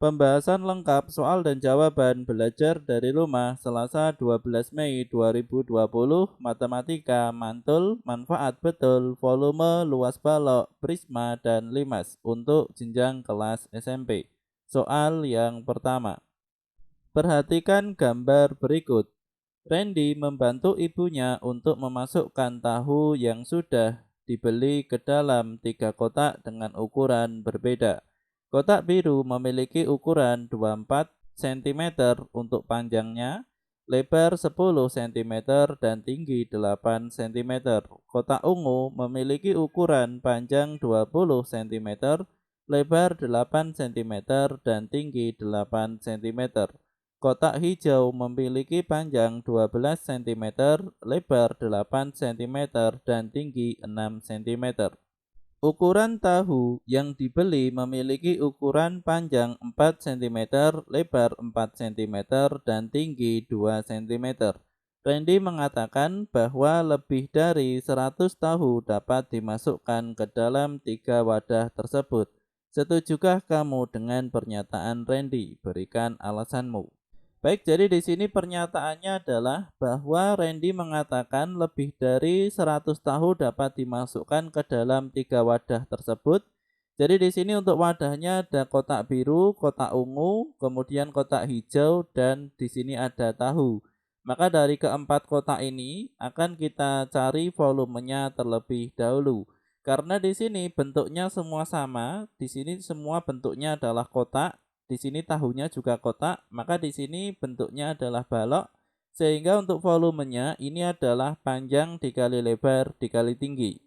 Pembahasan lengkap soal dan jawaban belajar dari rumah Selasa 12 Mei 2020 Matematika Mantul Manfaat Betul Volume Luas Balok Prisma dan Limas untuk jenjang kelas SMP. Soal yang pertama. Perhatikan gambar berikut. Randy membantu ibunya untuk memasukkan tahu yang sudah dibeli ke dalam 3 kotak dengan ukuran berbeda. Kotak biru memiliki ukuran 24 cm untuk panjangnya, lebar 10 cm dan tinggi 8 cm. Kotak ungu memiliki ukuran panjang 20 cm, lebar 8 cm dan tinggi 8 cm. Kotak hijau memiliki panjang 12 cm, lebar 8 cm dan tinggi 6 cm. Ukuran tahu yang dibeli memiliki ukuran panjang 4 cm, lebar 4 cm dan tinggi 2 cm. Randy mengatakan bahwa lebih dari 100 tahu dapat dimasukkan ke dalam 3 wadah tersebut. Setujukah kamu dengan pernyataan Randy? Berikan alasanmu. Baik, jadi di sini pernyataannya adalah bahwa Randy mengatakan lebih dari 100 tahu dapat dimasukkan ke dalam 3 wadah tersebut. Jadi di sini untuk wadahnya ada kotak biru, kotak ungu, kemudian kotak hijau, dan di sini ada tahu. Maka dari keempat kotak ini akan kita cari volumenya terlebih dahulu. Karena di sini bentuknya semua sama, di sini semua bentuknya adalah kotak. Di sini tahunya juga kotak, maka di sini bentuknya adalah balok, sehingga untuk volumenya ini adalah panjang dikali lebar dikali tinggi.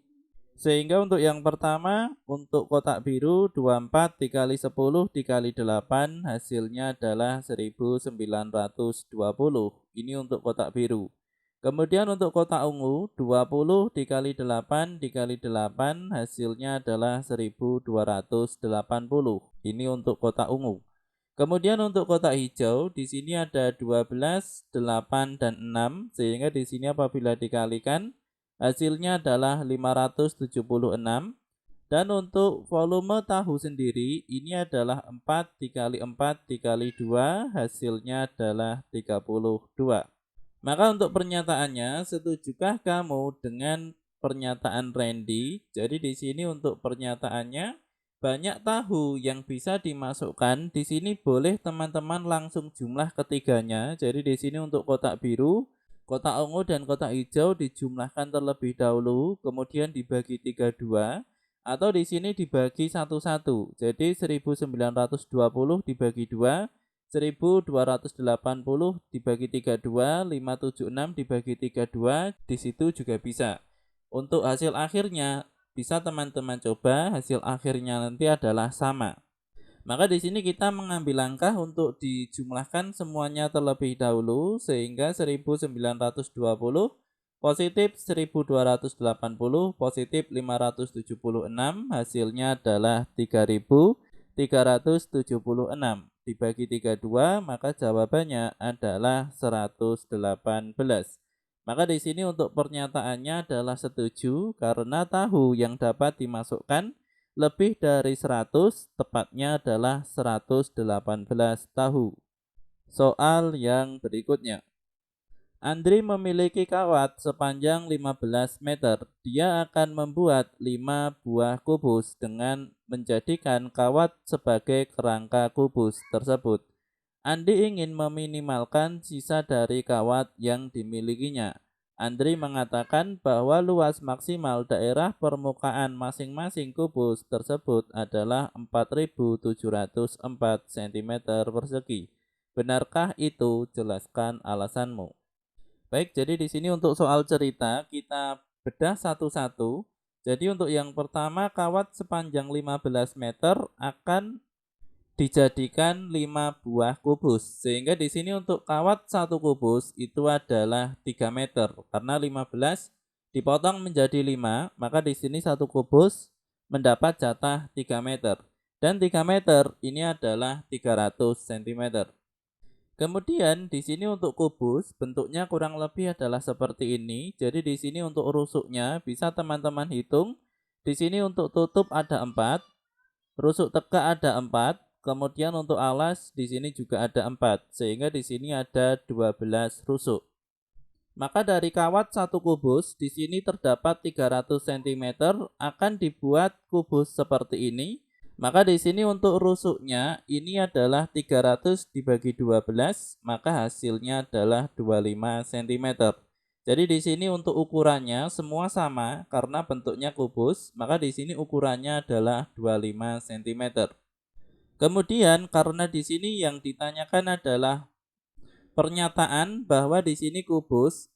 Sehingga untuk yang pertama, untuk kotak biru 24 dikali 10 dikali 8 hasilnya adalah 1920. Ini untuk kotak biru. Kemudian untuk kotak ungu 20 dikali 8 dikali 8 hasilnya adalah 1280. Ini untuk kotak ungu. Kemudian untuk kotak hijau di sini ada 12, 8 dan 6 sehingga di sini apabila dikalikan hasilnya adalah 576. Dan untuk volume tahu sendiri ini adalah 4 dikali 4 dikali 2 hasilnya adalah 32. Maka untuk pernyataannya, setujukah kamu dengan pernyataan Randy? Jadi di sini untuk pernyataannya banyak tahu yang bisa dimasukkan. Di sini boleh teman-teman langsung jumlah ketiganya. Jadi di sini untuk kotak biru, kotak ungu dan kotak hijau dijumlahkan terlebih dahulu, kemudian dibagi 32 atau di sini dibagi satu-satu. Jadi 1920 dibagi 2, 1280 dibagi 32, 576 dibagi 32, di situ juga bisa. Untuk hasil akhirnya bisa teman-teman coba, hasil akhirnya nanti adalah sama. Maka di sini kita mengambil langkah untuk dijumlahkan semuanya terlebih dahulu sehingga 1920 positif 1280 positif 576 hasilnya adalah 3376. Dibagi 32 maka jawabannya adalah 118. Maka di sini untuk pernyataannya adalah setuju karena tahu yang dapat dimasukkan lebih dari 100, tepatnya adalah 118 tahu. Soal yang berikutnya. Andri memiliki kawat sepanjang 15 meter. Dia akan membuat 5 buah kubus dengan menjadikan kawat sebagai kerangka kubus tersebut. Andi ingin meminimalkan sisa dari kawat yang dimilikinya. Andri mengatakan bahwa luas maksimal daerah permukaan masing-masing kubus tersebut adalah 4.704 cm persegi. Benarkah itu? Jelaskan alasanmu. Baik, jadi di sini untuk soal cerita kita bedah satu-satu. Jadi untuk yang pertama, kawat sepanjang 15 meter akan dijadikan 5 buah kubus. Sehingga di sini untuk kawat satu kubus itu adalah 3 meter. Karena 15 dipotong menjadi 5, maka di sini satu kubus mendapat jatah 3 meter. Dan 3 meter ini adalah 300 cm. Kemudian di sini untuk kubus bentuknya kurang lebih adalah seperti ini. Jadi di sini untuk rusuknya bisa teman-teman hitung. Di sini untuk tutup ada 4, rusuk tegak ada 4, kemudian untuk alas di sini juga ada 4, sehingga di sini ada 12 rusuk. Maka dari kawat satu kubus di sini terdapat 300 cm akan dibuat kubus seperti ini. Maka di sini untuk rusuknya ini adalah 300 dibagi 12, maka hasilnya adalah 25 cm. Jadi di sini untuk ukurannya semua sama karena bentuknya kubus, maka di sini ukurannya adalah 25 cm. Kemudian karena di sini yang ditanyakan adalah pernyataan bahwa di sini kubus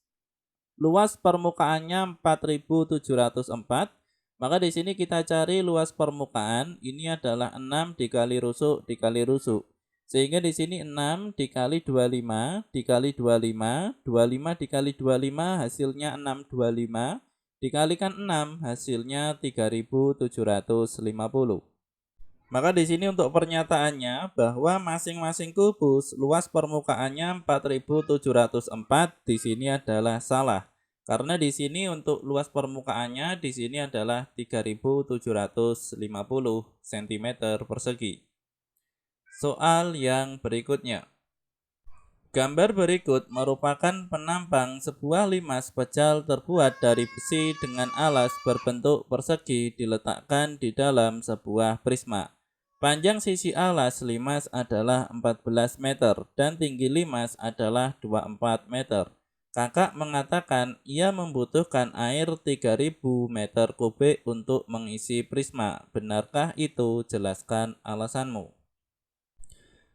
luas permukaannya 4704, maka di sini kita cari luas permukaan ini adalah 6 dikali rusuk dikali rusuk. Sehingga di sini 6 dikali 25 dikali 25, 25 dikali 25 hasilnya 625, dikalikan 6 hasilnya 3750. Maka di sini untuk pernyataannya bahwa masing-masing kubus luas permukaannya 4704 di sini adalah salah. Karena di sini untuk luas permukaannya di sini adalah 3750 cm persegi. Soal yang berikutnya. Gambar berikut merupakan penampang sebuah limas pejal terbuat dari besi dengan alas berbentuk persegi diletakkan di dalam sebuah prisma. Panjang sisi alas limas adalah 14 meter dan tinggi limas adalah 24 meter. Kakak mengatakan ia membutuhkan air 3000 meter kubik untuk mengisi prisma. Benarkah itu? Jelaskan alasanmu.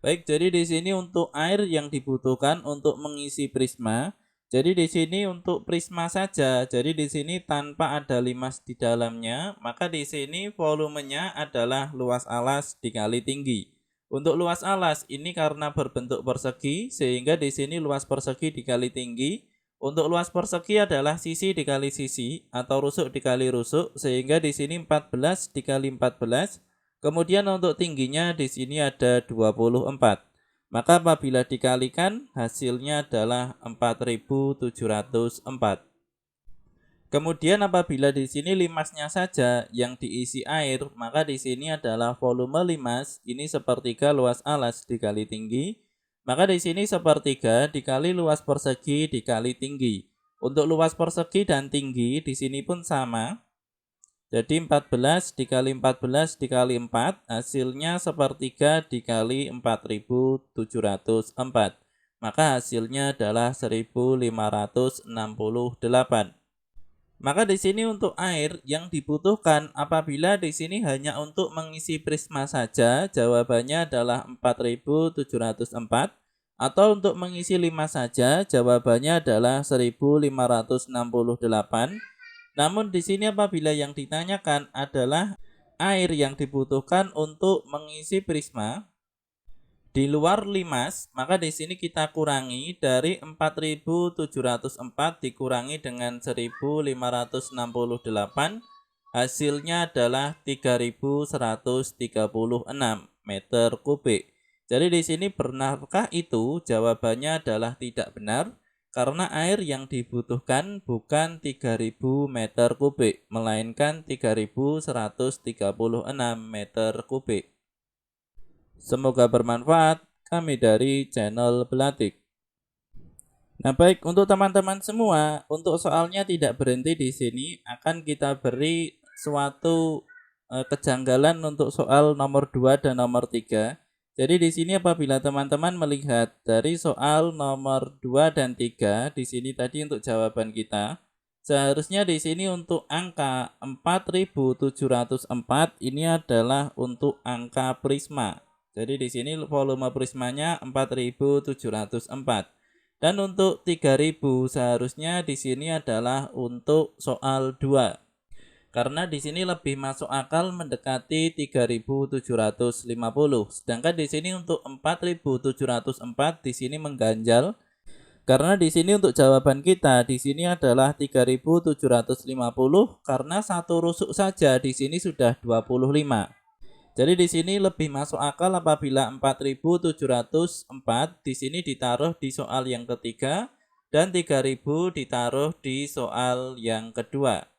Baik, jadi di sini untuk air yang dibutuhkan untuk mengisi prisma. Jadi di sini untuk prisma saja. Jadi di sini tanpa ada limas di dalamnya, maka di sini volumenya adalah luas alas dikali tinggi. Untuk luas alas ini karena berbentuk persegi, sehingga di sini luas persegi dikali tinggi. Untuk luas persegi adalah sisi dikali sisi atau rusuk dikali rusuk, sehingga di sini 14 dikali 14. Kemudian untuk tingginya di sini ada 24. Maka apabila dikalikan hasilnya adalah 4704. Kemudian apabila di sini limasnya saja yang diisi air, maka di sini adalah volume limas ini sepertiga luas alas dikali tinggi. Maka di sini sepertiga dikali luas persegi dikali tinggi. Untuk luas persegi dan tinggi di sini pun sama. Jadi 14 dikali 14 dikali 4 hasilnya sepertiga dikali 4704. Maka hasilnya adalah 1568. Maka di sini untuk air yang dibutuhkan apabila di sini hanya untuk mengisi prisma saja, jawabannya adalah 4704. Atau untuk mengisi limas saja, jawabannya adalah 1568. Namun di sini apabila yang ditanyakan adalah air yang dibutuhkan untuk mengisi prisma di luar limas, maka di sini kita kurangi dari 4704 dikurangi dengan 1568, hasilnya adalah 3136 meter kubik. Jadi di sini benarkah itu? Jawabannya adalah tidak benar. Karena air yang dibutuhkan bukan 3000 meter kubik, melainkan 3136 meter kubik. Semoga bermanfaat. Kami dari channel Belatik. Nah baik, untuk teman-teman semua, untuk soalnya tidak berhenti di sini, akan kita beri suatu kejanggalan untuk soal nomor 2 dan nomor 3. Jadi di sini apabila teman-teman melihat dari soal nomor 2 dan 3, di sini tadi untuk jawaban kita, seharusnya di sini untuk angka 4704 ini adalah untuk angka prisma. Jadi di sini volume prismanya 4704. Dan untuk 3000 seharusnya di sini adalah untuk soal 2. Karena di sini lebih masuk akal mendekati 3750. Sedangkan di sini untuk 4704 di sini mengganjal. Karena di sini untuk jawaban kita di sini adalah 3750 karena satu rusuk saja di sini sudah 25. Jadi di sini lebih masuk akal apabila 4704 di sini ditaruh di soal yang ketiga dan 3000 ditaruh di soal yang kedua.